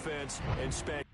defense and spend.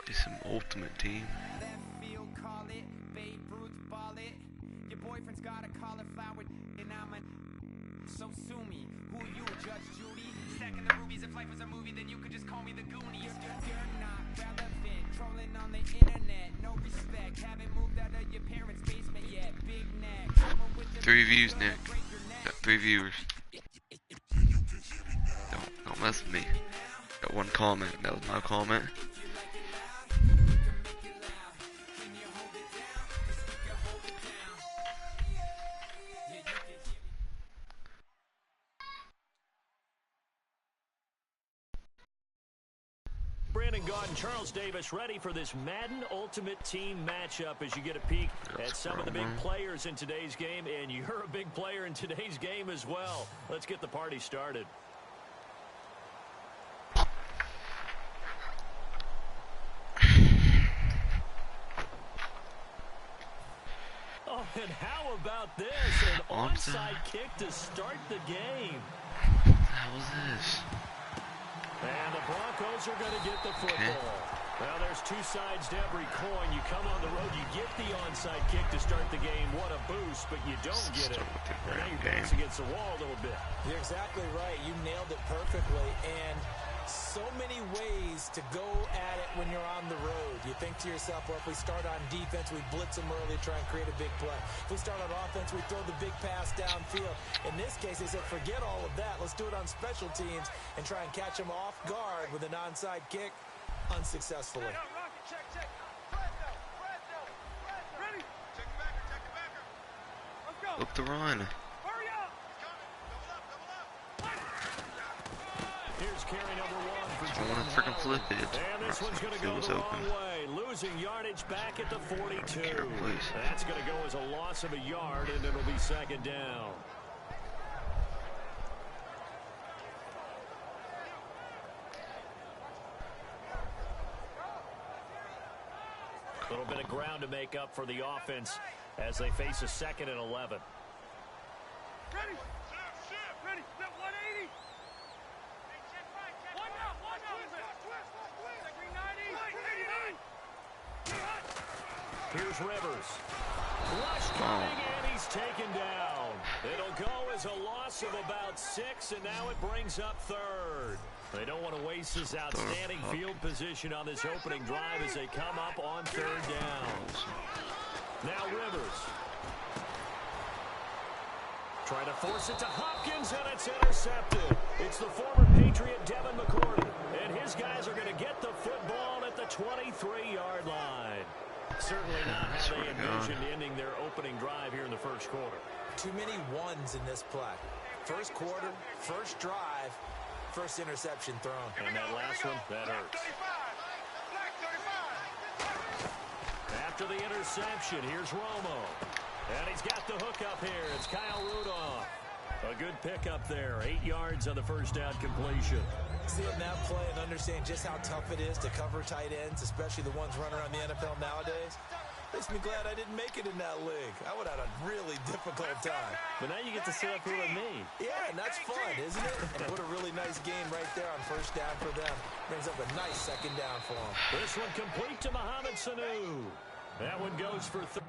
Play some Ultimate Team. Your boyfriend's got a cauliflower and I'm a so sue me. Who are you, Judge Judy? Stacking the rubies. If life was a movie, then you could just call me the Goonies. You're not relevant, trolling on the internet. No respect, haven't moved out of your parents' basement yet. Big neck. 3 views, Nick. Got 3 viewers. Don't mess with me. Got 1 comment. That was my comment. Brandon Gaud and Charles Davis ready for this Madden Ultimate Team matchup as you get a peek at some of the big players in today's game, and you're a big player in today's game as well. Let's get the party started. Oh, and how about this? An onside kick to start the game. What the hell is this? And the Broncos are going to get the football. Well, there's two sides to every coin. You come on the road, you get the onside kick to start the game. What a boost, but you don't get it. And now you're bouncing against the wall a little bit. You're exactly right. You nailed it perfectly. And so many ways to go at it when you're on the road. You think to yourself, well, if we start on defense, we blitz them early, try and create a big play. If we start on offense, we throw the big pass downfield. In this case, they said, forget all of that. Let's do it on special teams and try and catch them off guard with an onside kick unsuccessfully. Look the run. Here's carry number one for I want to freaking flip it. And this one's going to go the wrong way. Losing yardage back at the 42. That's going to go as a loss of a yard, and it'll be second down. A little bit of ground to make up for the offense as they face a 2nd and 11. Ready? Ready? 180. One out. Here's Rivers. Rush coming, and he's taken down. It'll go as a loss of about 6, and now it brings up 3rd. They don't want to waste this outstanding field position on this opening drive as they come up on 3rd down. Now Rivers. Trying to force it to Hopkins, and it's intercepted. It's the former Patriot Devin McCourty, and his guys are going to get the football at the 23-yard line. Certainly not how they envisioned ending their opening drive here in the first quarter. Too many ones in this play. First quarter, first drive, first interception thrown. And that last one, that hurts. After the interception, here's Romo. And he's got the hook up here. It's Kyle Rudolph. A good pickup there. 8 yards on the first down completion. Seeing that play and understand just how tough it is to cover tight ends, especially the ones running around the NFL nowadays, makes me glad I didn't make it in that league. I would have had a really difficult time. But now you get to sit up here with me. Yeah, and that's fun, isn't it? And what a really nice game right there on first down for them. Brings up a nice second down for them. This one complete to Mohamed Sanu. That one goes for 3.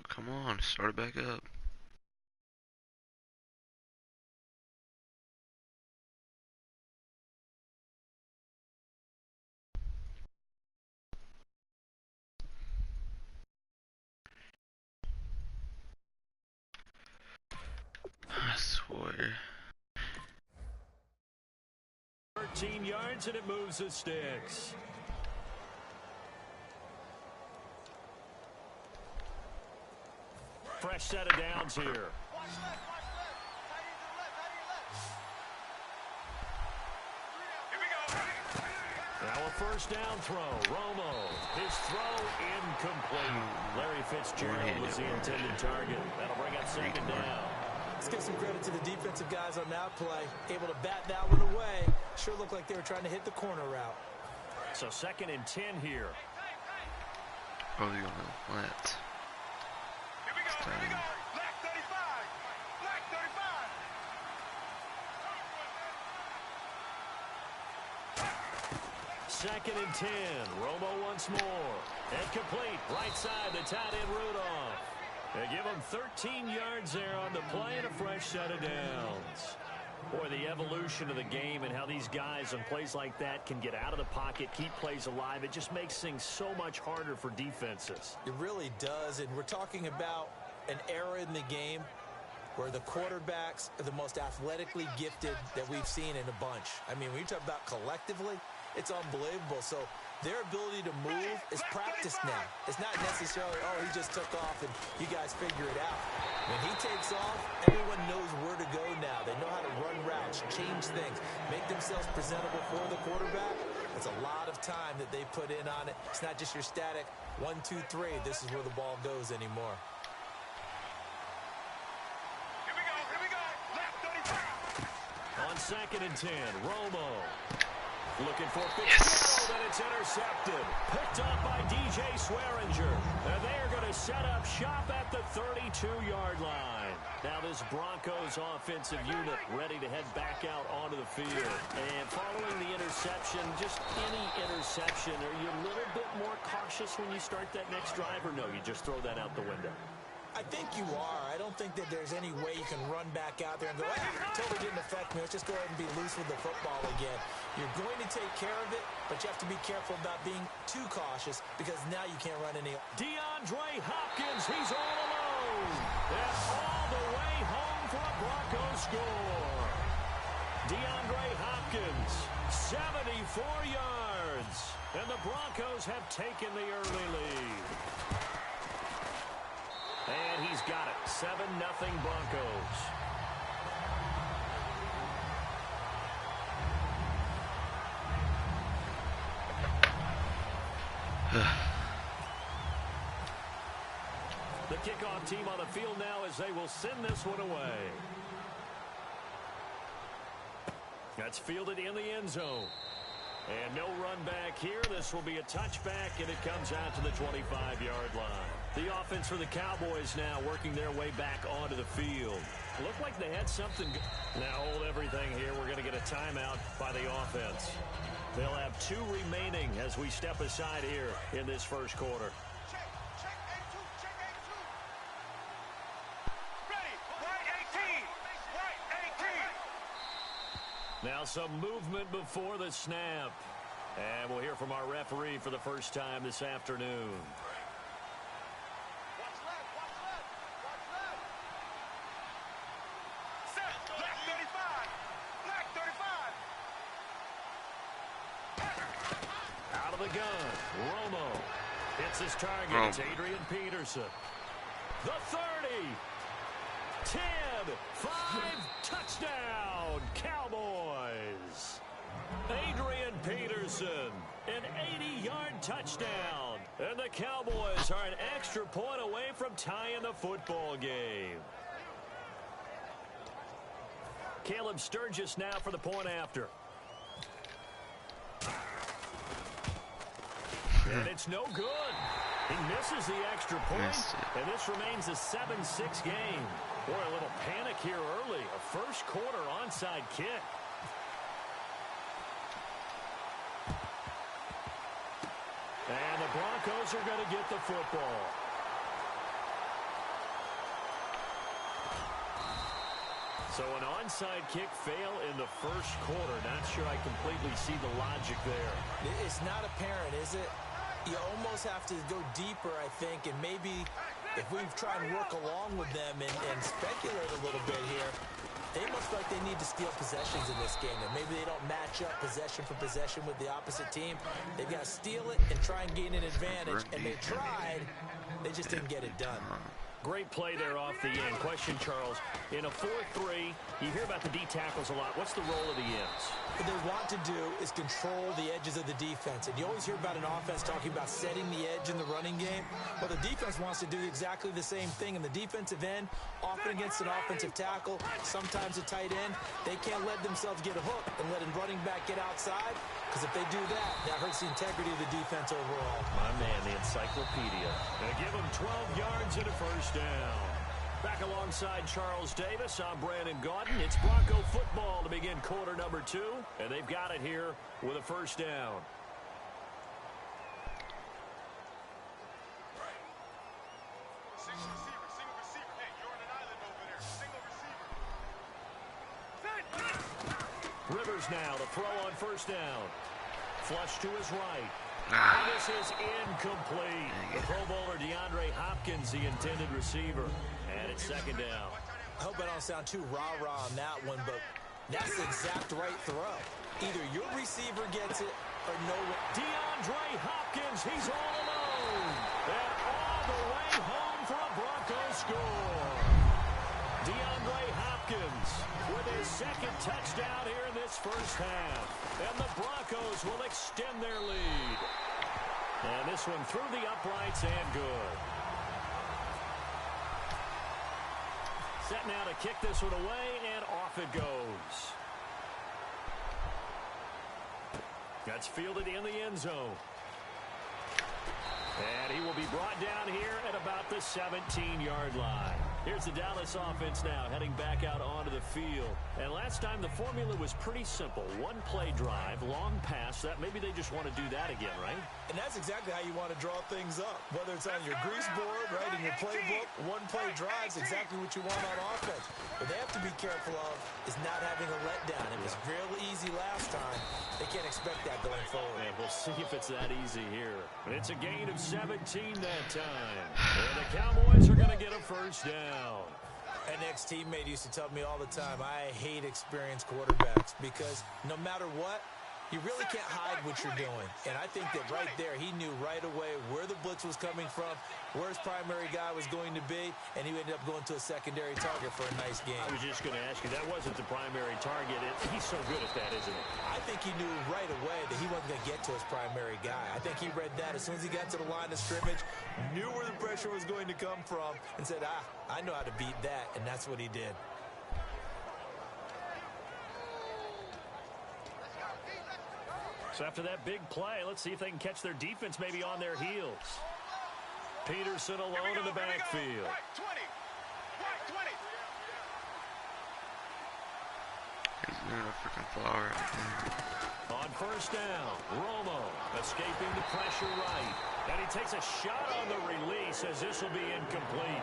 Come on, start it back up. I swear. 13 yards and it moves the sticks. Fresh set of downs here. Now a first down throw. Romo. His throw incomplete. Larry Fitzgerald was the intended target. That'll bring up second down. Let's give some credit to the defensive guys on that play. Able to bat that one away. Sure looked like they were trying to hit the corner route. So 2nd and 10 here. Oh, you're gonna let. Here we go. Black 35. Black 35. 2nd and 10. Romo once more. And complete. Right side, the tight end Rudolph. They give him 13 yards there on the play and a fresh set of downs. Boy, the evolution of the game and how these guys on plays like that can get out of the pocket, keep plays alive, it just makes things so much harder for defenses. It really does, and we're talking about an era in the game where the quarterbacks are the most athletically gifted that we've seen in a bunch. I mean, when you talk about collectively, it's unbelievable. So their ability to move is practiced now. It's not necessarily, oh, he just took off and you guys figure it out. When he takes off, everyone knows where to go now. They know how to run routes, change things, make themselves presentable for the quarterback. It's a lot of time that they put in on it. It's not just your static 1, 2, 3. This is where the ball goes anymore. Here we go. Left 35. On 2nd and 10, Romo. Looking for Fitzgerald, and it's intercepted. Picked up by DJ Swearinger. And they are going to set up shop at the 32-yard line. Now this Broncos offensive unit ready to head back out onto the field. And following the interception, just any interception, are you a little bit more cautious when you start that next drive, or no, you just throw that out the window? I think you are. I don't think that there's any way you can run back out there and go, totally didn't affect me. Let's just go ahead and be loose with the football again. You're going to take care of it, but you have to be careful about being too cautious because now you can't run any. DeAndre Hopkins, he's all alone. And all the way home for a Broncos score. DeAndre Hopkins, 74 yards. And the Broncos have taken the early lead. And he's got it. 7-0 Broncos. The kickoff team on the field now as they will send this one away. That's fielded in the end zone. And no run back here. This will be a touchback, and it comes out to the 25-yard line. The offense for the Cowboys now working their way back onto the field. Looked like they had something. Now hold everything here. We're going to get a timeout by the offense. They'll have 2 remaining as we step aside here in this first quarter. Check A2. Check A2. Ready. Right 18. Right 18. Now some movement before the snap. And we'll hear from our referee for the first time this afternoon. Watch left. Set. Left 35. Black 35. Out of the gun, Romo hits his target. It's Adrian Peterson. The 30, 10, 5, touchdown, Cowboys. Adrian Peterson, an 80-yard touchdown. And the Cowboys are an extra point away from tying the football game. Caleb Sturgis now for the point after. And it's no good. He misses the extra point, and this remains a 7-6 game. Boy, a little panic here early. A first quarter onside kick. And the Broncos are going to get the football. So an onside kick fail in the first quarter. Not sure I completely see the logic there. It's not apparent, is it? You almost have to go deeper, I think, and maybe if we try and work along with them and speculate a little bit here, they must feel like they need to steal possessions in this game, and maybe they don't match up possession for possession with the opposite team. They've got to steal it and try and gain an advantage, and they tried. They just didn't get it done. Great play there off the end. Question, Charles. In a 4-3, you hear about the D tackles a lot. What's the role of the ends? What they want to do is control the edges of the defense. And you always hear about an offense talking about setting the edge in the running game. Well, the defense wants to do exactly the same thing. In the defensive end, often against an offensive tackle, sometimes a tight end, they can't let themselves get a hook and let a running back get outside. Because if they do that, that hurts the integrity of the defense overall. My man, the encyclopedia. They give him 12 yards and a first down. Back alongside Charles Davis, I'm Brandon Gaudin. It's Bronco football to begin quarter number 2, and they've got it here with a first down. Single receiver. Hey, you're on an island over there. Single receiver. Rivers now to throw on first down. Flush to his right. And this is incomplete. The Pro Bowler DeAndre Hopkins, the intended receiver. And it's second down. I hope I don't sound too rah-rah on that one, but that's the exact right throw. Either your receiver gets it or no one. DeAndre Hopkins, he's all alone. And all the way home for a Broncos score. DeAndre Hopkins with his second touchdown here in this first half. And the Broncos will extend their lead. And this one through the uprights and good. Set now to kick this one away, and off it goes. That's fielded in the end zone. And he will be brought down here at about the 17-yard line. Here's the Dallas offense now heading back out onto the field. And last time the formula was pretty simple. One-play drive, long pass. That maybe they just want to do that again, right? And that's exactly how you want to draw things up. Whether it's on your grease board, right, in your playbook, one-play drive is exactly what you want on offense. What they have to be careful of is not having a letdown. It was real easy last time. They can't expect that going forward. And we'll see if it's that easy here. But it's a gain of 17 that time. And the Cowboys are going to get a first down. An ex-teammate used to tell me all the time, I hate experienced quarterbacks because no matter what, you really can't hide what you're doing. And I think that right there, he knew right away where the blitz was coming from, where his primary guy was going to be, and he ended up going to a secondary target for a nice game. I was just going to ask you, that wasn't the primary target. He's so good at that, isn't he? I think he knew right away that he wasn't going to get to his primary guy. I think he read that as soon as he got to the line of scrimmage, knew where the pressure was going to come from, and said, I know how to beat that, and that's what he did. So after that big play, let's see if they can catch their defense maybe on their heels. Peterson alone in the backfield. Right 20. Right 20. He's doing a freaking flower. On first down, Romo escaping the pressure right. And he takes a shot on the release as this will be incomplete.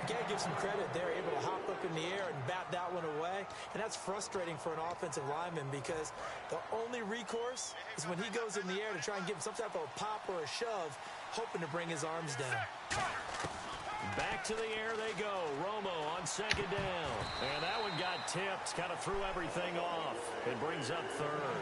You gotta give some credit. They're able to hop up in the air and bat that one away. And that's frustrating for an offensive lineman because the only recourse is when he goes in the air to try and give him some type of a pop or a shove, hoping to bring his arms down. Back to the air they go. Romo on second down. And that one got tipped. Kind of threw everything off. It brings up third.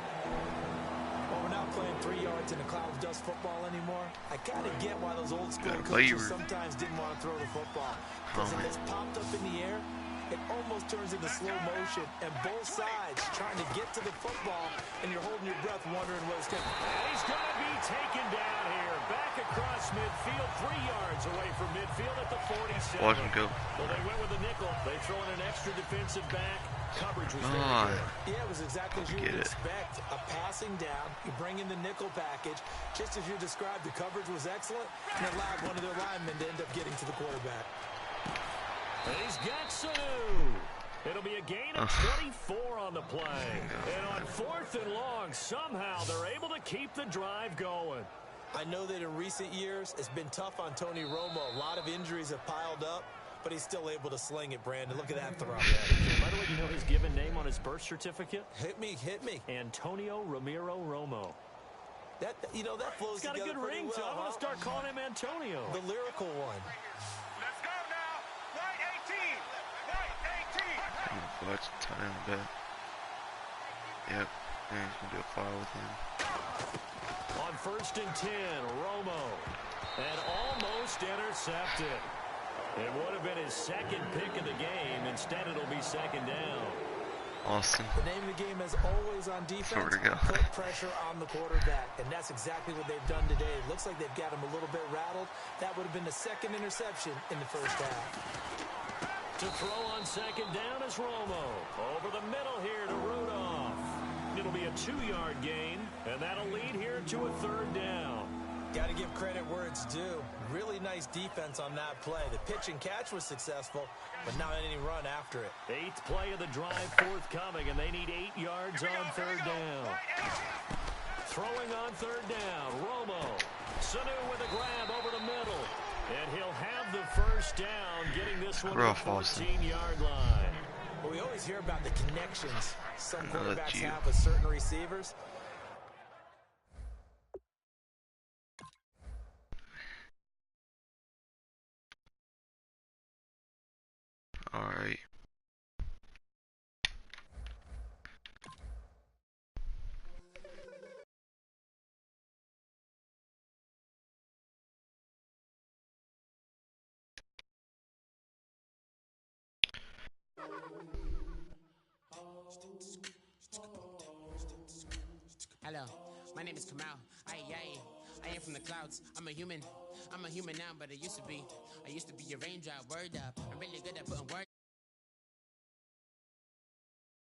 Well, we're not playing 3 yards in a cloud of dust football anymore. I kind of get why those old school coaches sometimes didn't want to throw the football. Because if it's popped up in the air, it almost turns into slow motion. And both sides trying to get to the football, and you're holding your breath wondering what it's going to be. And he's going to be taken down here. Back across midfield, 3 yards away from midfield at the 47. Watch him go. Well, they went with the nickel. They throw in an extra defensive back. Coverage was very good. Yeah, it was exactly as you would expect. A passing down, you bring in the nickel package. Just as you described, the coverage was excellent and allowed one of their linemen to end up getting to the quarterback. And he's got Sanu. It'll be a gain of 24 on the play. And on 4th and long, somehow they're able to keep the drive going. I know that in recent years, it's been tough on Tony Romo. A lot of injuries have piled up, but he's still able to sling it, Brandon. Look at that throw. By the way, you know his given name on his birth certificate? Hit me. Antonio Ramiro Romo. That flows together. He's got a good ring, well, so I want to start calling him Antonio. The lyrical one. Let's go now. Right 18. Right 18. Watch time back. Yep. And he's gonna do a foul with him. On 1st and 10, Romo. And almost intercepted. It would have been his second pick of the game. Instead, it'll be second down. Awesome. The name of the game is always on defense. Put pressure on the quarterback, and that's exactly what they've done today. It looks like they've got him a little bit rattled. That would have been the second interception in the first half. To throw on second down is Romo. Over the middle here to Rudolph. It'll be a 2-yard gain, and that'll lead here to a 3rd down. Got to give credit where it's due. Really nice defense on that play. The pitch and catch was successful, but not any run after it. 8th play of the drive forthcoming, and they need 8 yards on 3rd down. Throwing on 3rd down, Romo. Sanu with a grab over the middle. And he'll have the first down, getting this one to the 14-yard line. Well, we always hear about the connections some quarterbacks have with certain receivers. All right. Hello, my name is Kamal. I am from the clouds. I'm a human now, but I used to be a raindrop. Word up, I'm really good at putting words